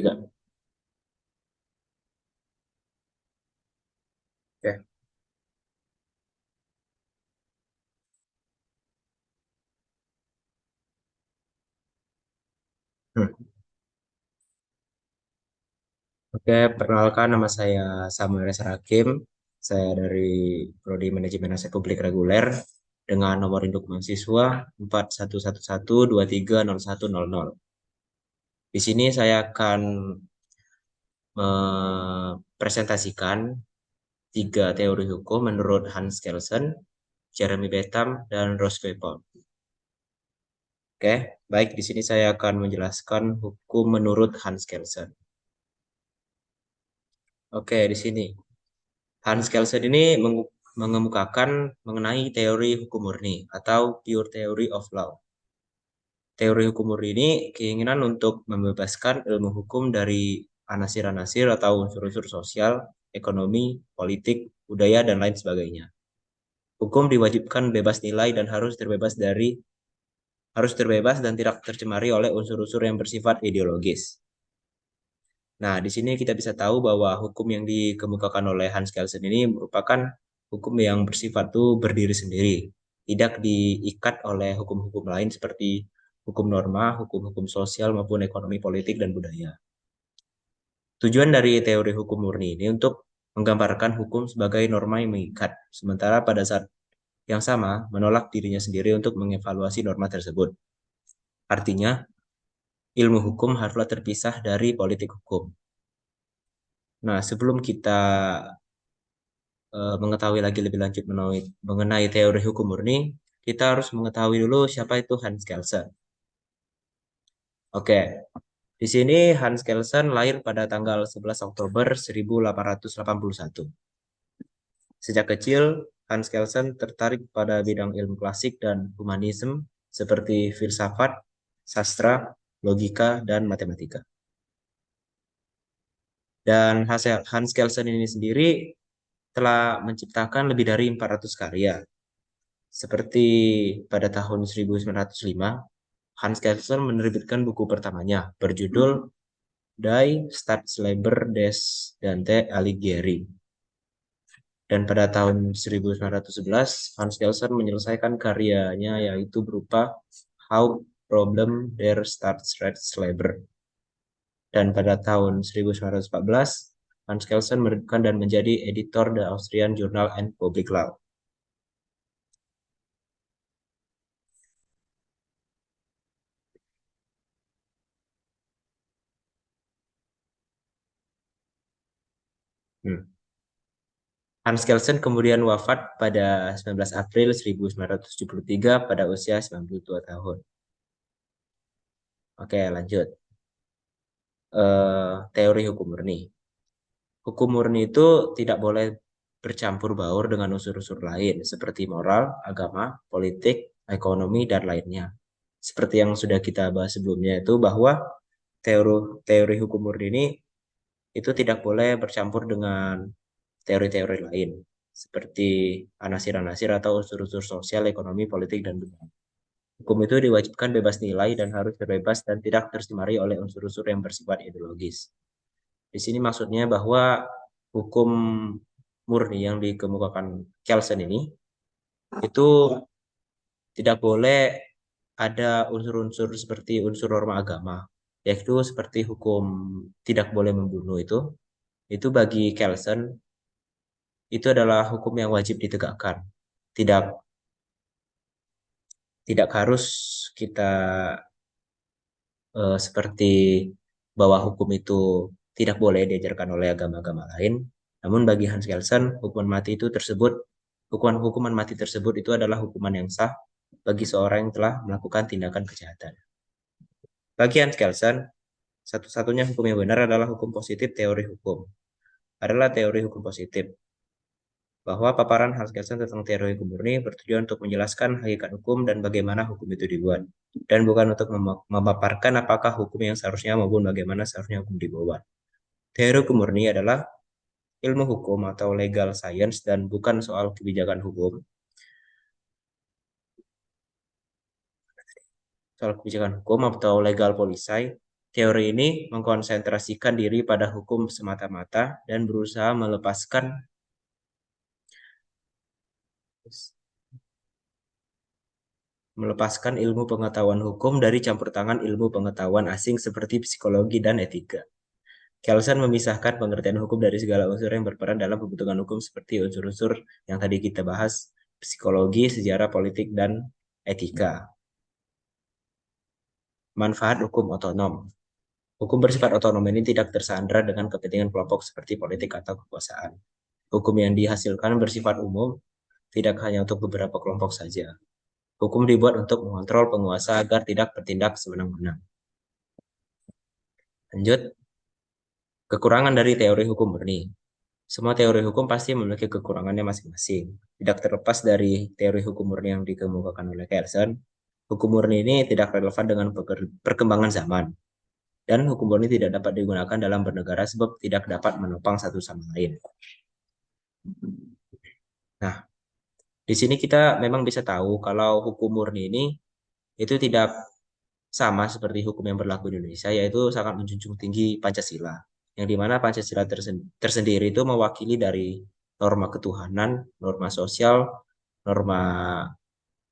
3. Oke. Hmm. Oke, perkenalkan nama saya Samuel Reza Hakim. Saya dari Prodi Manajemen Aset Publik Reguler dengan nomor induk mahasiswa 4111230100. Di sini saya akan mempresentasikan tiga teori hukum menurut Hans Kelsen, Jeremy Bentham, dan Ross Beppo. Oke, baik, di sini saya akan menjelaskan hukum menurut Hans Kelsen. Oke, di sini Hans Kelsen ini mengemukakan mengenai teori hukum murni atau pure theory of law. Teori hukum murni ini keinginan untuk membebaskan ilmu hukum dari anasir-anasir atau unsur-unsur sosial, ekonomi, politik, budaya, dan lain sebagainya. Hukum diwajibkan bebas nilai dan harus terbebas dan tidak tercemari oleh unsur-unsur yang bersifat ideologis. Nah, di sini kita bisa tahu bahwa hukum yang dikemukakan oleh Hans Kelsen ini merupakan hukum yang bersifat tuh berdiri sendiri, tidak diikat oleh hukum-hukum lain seperti hukum norma, hukum-hukum sosial maupun ekonomi, politik, dan budaya. Tujuan dari teori hukum murni ini untuk menggambarkan hukum sebagai norma yang mengikat, sementara pada saat yang sama menolak dirinya sendiri untuk mengevaluasi norma tersebut. Artinya, ilmu hukum haruslah terpisah dari politik hukum. Nah, sebelum kita mengetahui lagi lebih lanjut mengenai teori hukum murni, kita harus mengetahui dulu siapa itu Hans Kelsen. Oke, di sini Hans Kelsen lahir pada tanggal 11 Oktober 1881. Sejak kecil, Hans Kelsen tertarik pada bidang ilmu klasik dan humanisme seperti filsafat, sastra, logika, dan matematika. Dan Hans Kelsen ini sendiri telah menciptakan lebih dari 400 karya. Seperti pada tahun 1905, Hans Kelsen menerbitkan buku pertamanya berjudul Die Staatsleber des Dante Alighieri. Dan pada tahun 1911, Hans Kelsen menyelesaikan karyanya yaitu berupa Hauptproblem der Staatsrechtslehre. Dan pada tahun 1914, Hans Kelsen menerbitkan dan menjadi editor The Austrian Journal and Public Law. Hans Kelsen kemudian wafat pada 19 April 1973 pada usia 92 tahun. Oke, lanjut. Teori hukum murni. Hukum murni itu tidak boleh bercampur baur dengan unsur-unsur lain seperti moral, agama, politik, ekonomi, dan lainnya. Seperti yang sudah kita bahas sebelumnya itu bahwa teori teori hukum murni ini itu tidak boleh bercampur dengan teori-teori lain seperti anasir-anasir atau unsur-unsur sosial, ekonomi, politik, dan budaya. Hukum itu diwajibkan bebas nilai dan harus terbebas dan tidak tercemari oleh unsur-unsur yang bersifat ideologis. Di sini maksudnya bahwa hukum murni yang dikemukakan Kelsen ini itu tidak boleh ada unsur-unsur seperti unsur norma agama, yaitu seperti hukum tidak boleh membunuh itu bagi Kelsen itu adalah hukum yang wajib ditegakkan. Tidak tidak harus kita seperti bahwa hukum itu tidak boleh diajarkan oleh agama-agama lain. Namun bagi Hans Kelsen, hukuman mati tersebut itu adalah hukuman yang sah bagi seorang yang telah melakukan tindakan kejahatan. Bagi Hans Kelsen, satu-satunya hukum yang benar adalah hukum positif teori hukum. Adalah teori hukum positif. Bahwa paparan Hans Kelsen tentang teori hukum murni bertujuan untuk menjelaskan hakikat hukum dan bagaimana hukum itu dibuat, dan bukan untuk memaparkan apakah hukum yang seharusnya maupun bagaimana seharusnya hukum dibuat. Teori hukum murni adalah ilmu hukum atau legal science dan bukan soal kebijakan hukum. Soal kebijakan hukum atau legal policy teori ini mengkonsentrasikan diri pada hukum semata-mata dan berusaha melepaskan ilmu pengetahuan hukum dari campur tangan ilmu pengetahuan asing seperti psikologi dan etika. Kelsen memisahkan pengertian hukum dari segala unsur yang berperan dalam pembentukan hukum seperti unsur-unsur yang tadi kita bahas, psikologi, sejarah, politik, dan etika. Manfaat hukum otonom. Hukum bersifat otonom ini tidak tersandra dengan kepentingan kelompok seperti politik atau kekuasaan. Hukum yang dihasilkan bersifat umum, tidak hanya untuk beberapa kelompok saja. Hukum dibuat untuk mengontrol penguasa agar tidak bertindak sewenang-wenang. Lanjut, kekurangan dari teori hukum murni. Semua teori hukum pasti memiliki kekurangannya masing-masing. Tidak terlepas dari teori hukum murni yang dikemukakan oleh Kelsen, hukum murni ini tidak relevan dengan perkembangan zaman. Dan hukum murni tidak dapat digunakan dalam bernegara sebab tidak dapat menopang satu sama lain. Nah, di sini kita memang bisa tahu kalau hukum murni ini itu tidak sama seperti hukum yang berlaku di Indonesia, yaitu sangat menjunjung tinggi Pancasila. Yang dimana Pancasila tersendiri itu mewakili dari norma ketuhanan, norma sosial, norma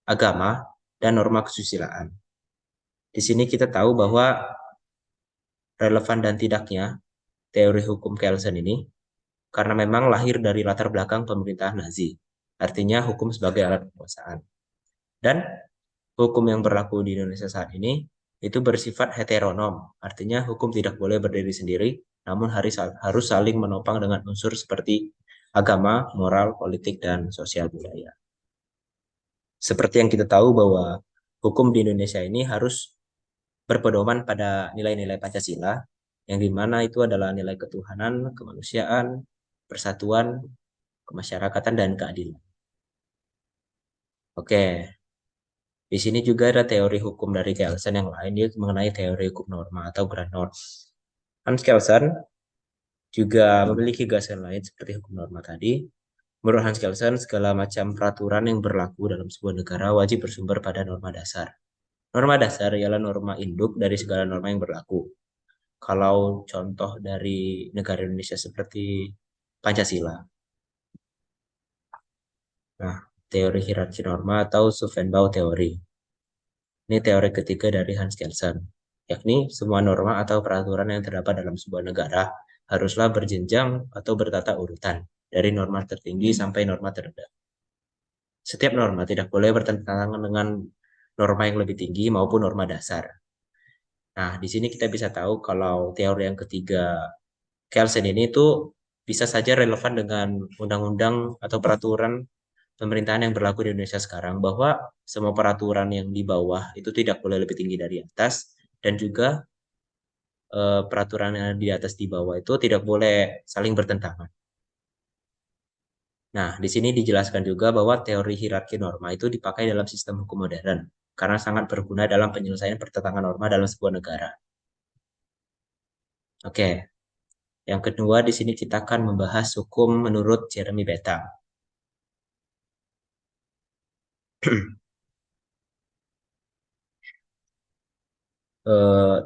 agama, dan norma kesusilaan. Di sini kita tahu bahwa relevan dan tidaknya teori hukum Kelsen ini karena memang lahir dari latar belakang pemerintahan Nazi. Artinya hukum sebagai alat kekuasaan. Dan hukum yang berlaku di Indonesia saat ini itu bersifat heteronom. Artinya hukum tidak boleh berdiri sendiri, namun harus saling menopang dengan unsur seperti agama, moral, politik, dan sosial budaya. Seperti yang kita tahu bahwa hukum di Indonesia ini harus berpedoman pada nilai-nilai Pancasila, yang dimana itu adalah nilai ketuhanan, kemanusiaan, persatuan, kemasyarakatan, dan keadilan. Oke, di sini juga ada teori hukum dari Kelsen yang lain, yaitu mengenai teori hukum norma atau ground norm. Hans Kelsen juga memiliki gagasan lain seperti hukum norma tadi. Menurut Hans Kelsen, segala macam peraturan yang berlaku dalam sebuah negara wajib bersumber pada norma dasar. Norma dasar ialah norma induk dari segala norma yang berlaku. Kalau contoh dari negara Indonesia seperti Pancasila. Nah, teori hierarki norma atau Zuffenbauer teori. Ini teori ketiga dari Hans Kelsen, yakni semua norma atau peraturan yang terdapat dalam sebuah negara haruslah berjenjang atau bertata urutan dari norma tertinggi sampai norma terendah. Setiap norma tidak boleh bertentangan dengan norma yang lebih tinggi maupun norma dasar. Nah, di sini kita bisa tahu kalau teori yang ketiga Kelsen ini itu bisa saja relevan dengan undang-undang atau peraturan pemerintahan yang berlaku di Indonesia sekarang, bahwa semua peraturan yang di bawah itu tidak boleh lebih tinggi dari atas, dan juga peraturan yang di atas di bawah itu tidak boleh saling bertentangan. Nah, di sini dijelaskan juga bahwa teori hierarki norma itu dipakai dalam sistem hukum modern karena sangat berguna dalam penyelesaian pertentangan norma dalam sebuah negara. Oke, yang kedua di sini kita akan membahas hukum menurut Jeremy Bentham.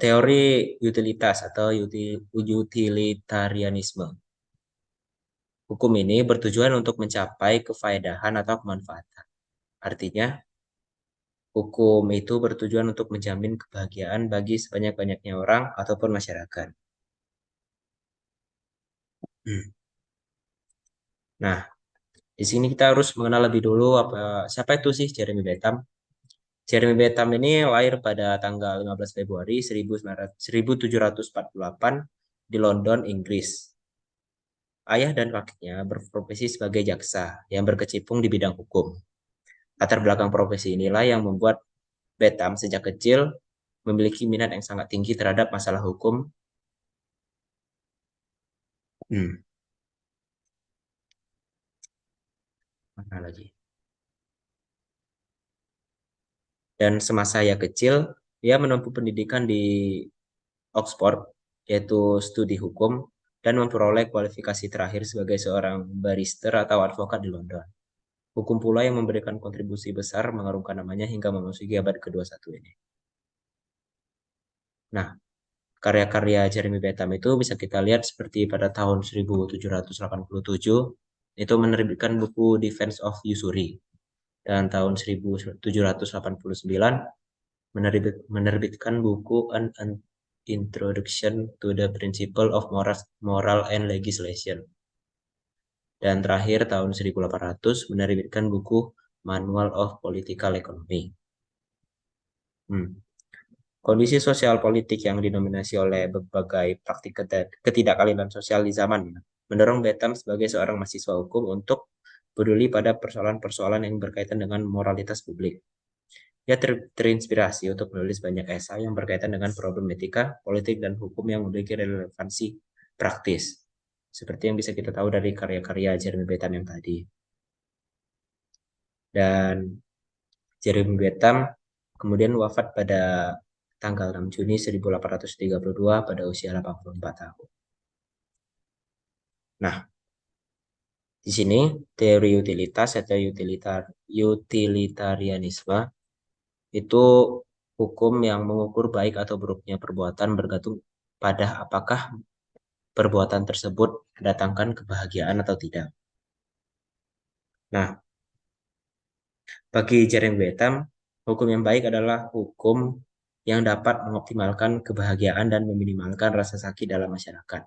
Teori utilitas atau utilitarianisme. Hukum ini bertujuan untuk mencapai kefaedahan atau kemanfaatan. Artinya, hukum itu bertujuan untuk menjamin kebahagiaan bagi sebanyak-banyaknya orang ataupun masyarakat. Nah, di sini kita harus mengenal lebih dulu siapa itu sih Jeremy Bentham. Jeremy Bentham ini lahir pada tanggal 15 Februari 1748 di London, Inggris. Ayah dan kakeknya berprofesi sebagai jaksa yang berkecimpung di bidang hukum. Latar belakang profesi inilah yang membuat Bentham sejak kecil memiliki minat yang sangat tinggi terhadap masalah hukum. Mana lagi? Dan semasa ia kecil, dia menempuh pendidikan di Oxford, yaitu studi hukum, dan memperoleh kualifikasi terakhir sebagai seorang barrister atau advokat di London. Hukum pula yang memberikan kontribusi besar mengharumkan namanya hingga memasuki abad ke-21 ini. Nah, karya-karya Jeremy Bentham itu bisa kita lihat seperti pada tahun 1787 itu menerbitkan buku Defense of Usury, dan tahun 1789 menerbitkan buku An Introduction to the Principle of Moral and Legislation. Dan terakhir tahun 1800 menerbitkan buku Manual of Political Economy. Kondisi sosial politik yang didominasi oleh berbagai praktik ketidakadilan sosial di zamannya mendorong Bentham sebagai seorang mahasiswa hukum untuk peduli pada persoalan-persoalan yang berkaitan dengan moralitas publik. Ia terinspirasi untuk menulis banyak esai yang berkaitan dengan problematika, politik, dan hukum yang memiliki relevansi praktis. Seperti yang bisa kita tahu dari karya-karya Jeremy Bentham yang tadi. Dan Jeremy Bentham kemudian wafat pada tanggal 6 Juni 1832 pada usia 84 tahun. Nah, di sini teori utilitas atau utilitarianisme itu hukum yang mengukur baik atau buruknya perbuatan bergantung pada apakah perbuatan tersebut mendatangkan kebahagiaan atau tidak. Nah, bagi Jeremy Bentham, hukum yang baik adalah hukum yang dapat mengoptimalkan kebahagiaan dan meminimalkan rasa sakit dalam masyarakat.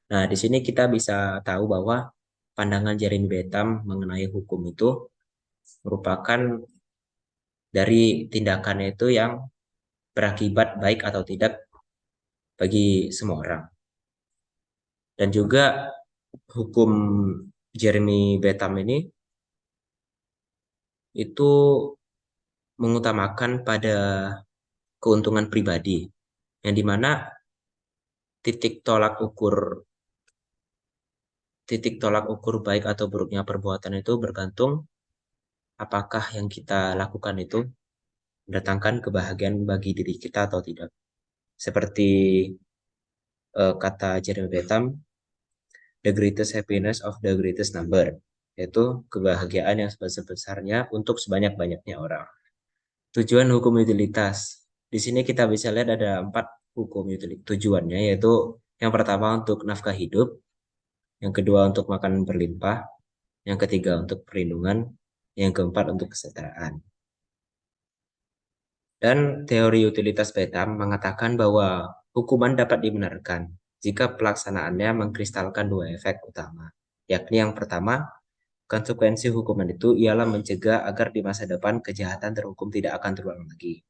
Nah, di sini kita bisa tahu bahwa pandangan Jeremy Bentham mengenai hukum itu merupakan dari tindakannya itu yang berakibat baik atau tidak bagi semua orang. Dan juga hukum Jeremy Bentham ini itu mengutamakan pada keuntungan pribadi, yang dimana titik tolak ukur baik atau buruknya perbuatan itu bergantung apakah yang kita lakukan itu mendatangkan kebahagiaan bagi diri kita atau tidak. Seperti kata Jeremy Bentham, the greatest happiness of the greatest number, yaitu kebahagiaan yang sebesar-besarnya untuk sebanyak-banyaknya orang. Tujuan hukum utilitas. Di sini kita bisa lihat ada 4 hukum utilitas tujuannya, yaitu yang pertama untuk nafkah hidup, yang kedua untuk makanan berlimpah, yang ketiga untuk perlindungan, yang keempat untuk kesetaraan. Dan teori utilitas Bentham mengatakan bahwa hukuman dapat dibenarkan jika pelaksanaannya mengkristalkan 2 efek utama, yakni yang pertama, konsekuensi hukuman itu ialah mencegah agar di masa depan kejahatan terhukum tidak akan terulang lagi.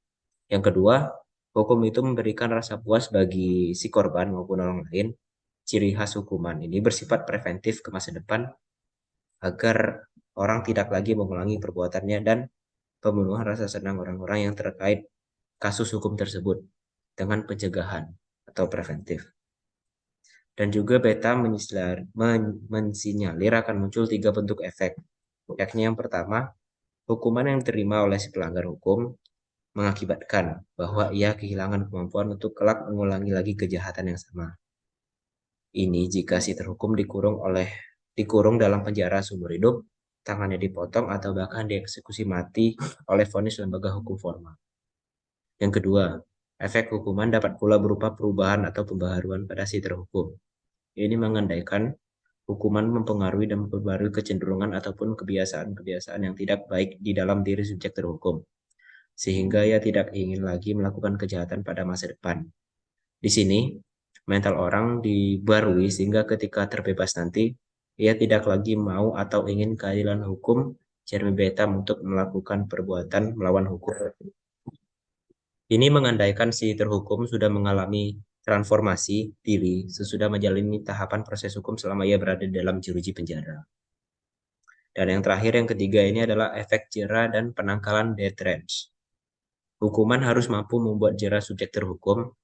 Yang kedua, hukum itu memberikan rasa puas bagi si korban maupun orang lain. Ciri khas hukuman ini bersifat preventif ke masa depan agar orang tidak lagi mengulangi perbuatannya, dan pemenuhan rasa senang orang-orang yang terkait kasus hukum tersebut dengan pencegahan atau preventif. Dan juga beta mensinyalir akan muncul 3 bentuk efek, yakni yang pertama, hukuman yang diterima oleh si pelanggar hukum mengakibatkan bahwa ia kehilangan kemampuan untuk kelak mengulangi lagi kejahatan yang sama. Ini jika si terhukum dikurung dalam penjara seumur hidup, tangannya dipotong atau bahkan dieksekusi mati oleh vonis lembaga hukum formal. Yang kedua, efek hukuman dapat pula berupa perubahan atau pembaharuan pada si terhukum. Ini mengandaikan hukuman mempengaruhi dan memperbarui kecenderungan ataupun kebiasaan-kebiasaan yang tidak baik di dalam diri subjek terhukum, sehingga ia tidak ingin lagi melakukan kejahatan pada masa depan. Di sini, mental orang dibarui sehingga ketika terbebas nanti, ia tidak lagi mau atau ingin keadilan hukum Jeremy Bentham untuk melakukan perbuatan melawan hukum. Ini mengandaikan si terhukum sudah mengalami transformasi diri sesudah menjalani tahapan proses hukum selama ia berada di dalam jeruji penjara. Dan yang terakhir, yang ketiga ini adalah efek jera dan penangkalan death range. Hukuman harus mampu membuat jera subjek terhukum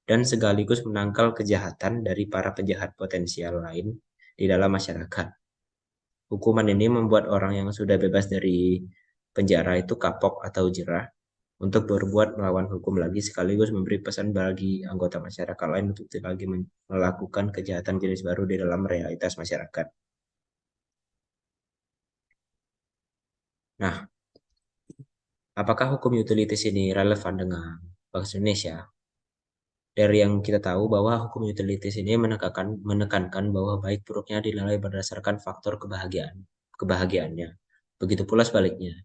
dan sekaligus menangkal kejahatan dari para penjahat potensial lain di dalam masyarakat. Hukuman ini membuat orang yang sudah bebas dari penjara itu kapok atau jerah untuk berbuat melawan hukum lagi, sekaligus memberi pesan bagi anggota masyarakat lain untuk tidak lagi melakukan kejahatan jenis baru di dalam realitas masyarakat. Nah, apakah hukum utilitas ini relevan dengan bangsa Indonesia? Dari yang kita tahu bahwa hukum utilities ini menekankan bahwa baik buruknya dinilai berdasarkan faktor kebahagiaannya. Begitu pula sebaliknya.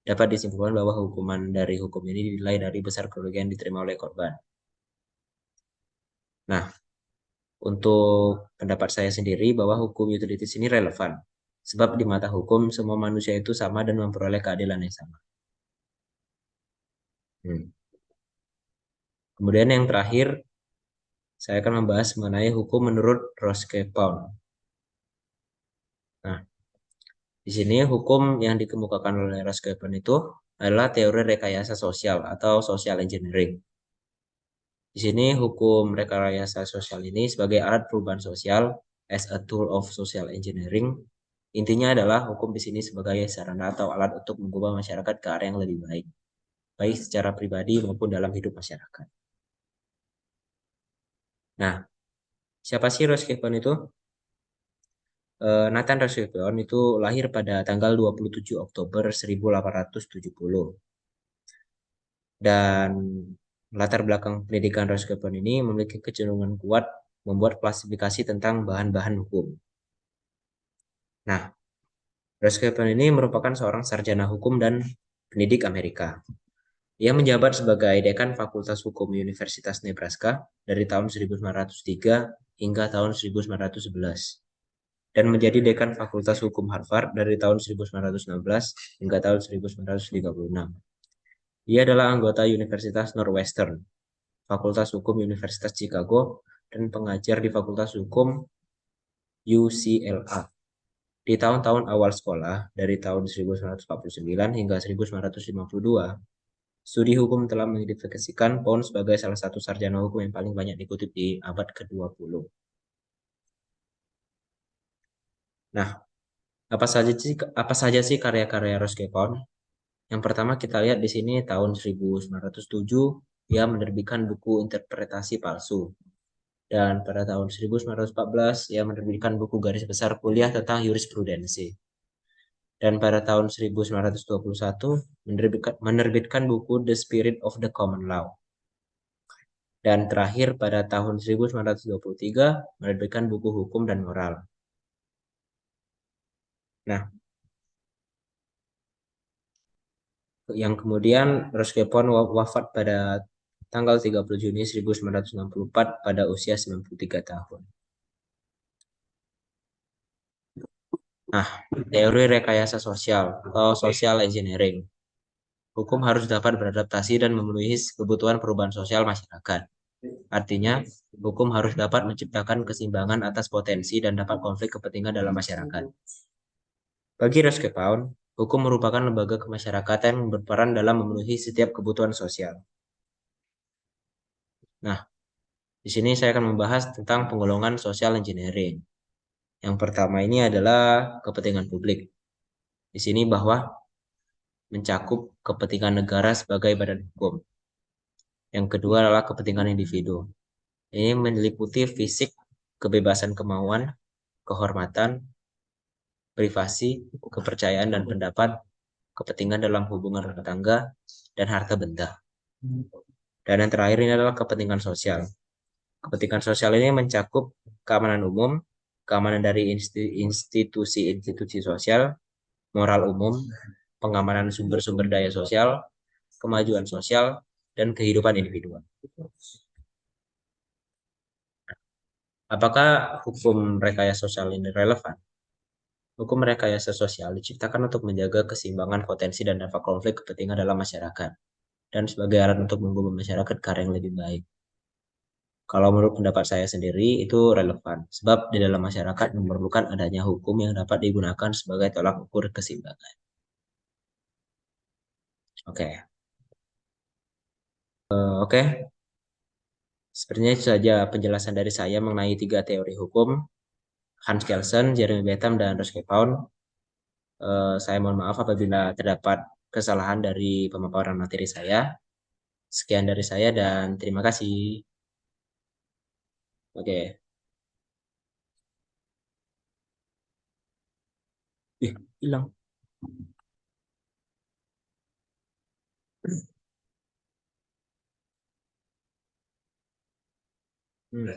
Dapat disimpulkan bahwa hukuman dari hukum ini dinilai dari besar kerugian diterima oleh korban. Nah, untuk pendapat saya sendiri bahwa hukum utilities ini relevan. Sebab di mata hukum, semua manusia itu sama dan memperoleh keadilan yang sama. Hmm. Kemudian yang terakhir, saya akan membahas mengenai hukum menurut Roscoe Pound. Nah, di sini hukum yang dikemukakan oleh Roscoe Pound itu adalah teori rekayasa sosial atau social engineering. Di sini hukum rekayasa sosial ini sebagai alat perubahan sosial as a tool of social engineering. Intinya adalah hukum di sini sebagai sarana atau alat untuk mengubah masyarakat ke arah yang lebih baik, baik secara pribadi maupun dalam hidup masyarakat. Nah, siapa sih Roscoe itu? Nathan Roscoe itu lahir pada tanggal 27 Oktober 1870. Dan latar belakang pendidikan Roscoe ini memiliki kecenderungan kuat membuat klasifikasi tentang bahan-bahan hukum. Nah, Roscoe ini merupakan seorang sarjana hukum dan pendidik Amerika. Ia menjabat sebagai dekan Fakultas Hukum Universitas Nebraska dari tahun 1903 hingga tahun 1911 dan menjadi dekan Fakultas Hukum Harvard dari tahun 1916 hingga tahun 1936. Ia adalah anggota Universitas Northwestern, Fakultas Hukum Universitas Chicago, dan pengajar di Fakultas Hukum UCLA. Di tahun-tahun awal sekolah, dari tahun 1949 hingga 1952, studi hukum telah mengidentifikasikan Pound sebagai salah satu sarjana hukum yang paling banyak dikutip di abad ke-20. Nah, apa saja sih karya-karya Roscoe Pound? Yang pertama kita lihat di sini tahun 1907 ia menerbitkan buku Interpretasi Palsu. Dan pada tahun 1914 ia menerbitkan buku Garis Besar Kuliah tentang Jurisprudensi. Dan pada tahun 1921 menerbitkan buku The Spirit of the Common Law. Dan terakhir pada tahun 1923 menerbitkan buku Hukum dan Moral. Nah, yang kemudian Roscoe Pound wafat pada tanggal 30 Juni 1964 pada usia 93 tahun. Nah, teori rekayasa sosial atau social engineering. Hukum harus dapat beradaptasi dan memenuhi kebutuhan perubahan sosial masyarakat. Artinya, hukum harus dapat menciptakan keseimbangan atas potensi dan dapat konflik kepentingan dalam masyarakat. Bagi Roscoe Pound, hukum merupakan lembaga kemasyarakatan yang berperan dalam memenuhi setiap kebutuhan sosial. Nah, di sini saya akan membahas tentang penggolongan social engineering. Yang pertama ini adalah kepentingan publik. Di sini bahwa mencakup kepentingan negara sebagai badan hukum. Yang kedua adalah kepentingan individu. Ini meliputi fisik, kebebasan kemauan, kehormatan, privasi, kepercayaan dan pendapat, kepentingan dalam hubungan rumah tangga, dan harta benda. Dan yang terakhir ini adalah kepentingan sosial. Kepentingan sosial ini mencakup keamanan umum, keamanan dari institusi-institusi sosial, moral umum, pengamanan sumber-sumber daya sosial, kemajuan sosial, dan kehidupan individual. Apakah hukum rekayasa sosial ini relevan? Hukum rekayasa sosial diciptakan untuk menjaga keseimbangan potensi dan dampak konflik kepentingan dalam masyarakat, dan sebagai alat untuk mengubah masyarakat ke arah yang lebih baik. Kalau menurut pendapat saya sendiri itu relevan, sebab di dalam masyarakat memerlukan adanya hukum yang dapat digunakan sebagai tolak ukur keseimbangan. Oke. Oke. Sepertinya itu saja penjelasan dari saya mengenai 3 teori hukum, Hans Kelsen, Jeremy Bentham, dan Roscoe Pound. Saya mohon maaf apabila terdapat kesalahan dari pemaparan materi saya. Sekian dari saya dan terima kasih. Oke. Hilang. Hmm.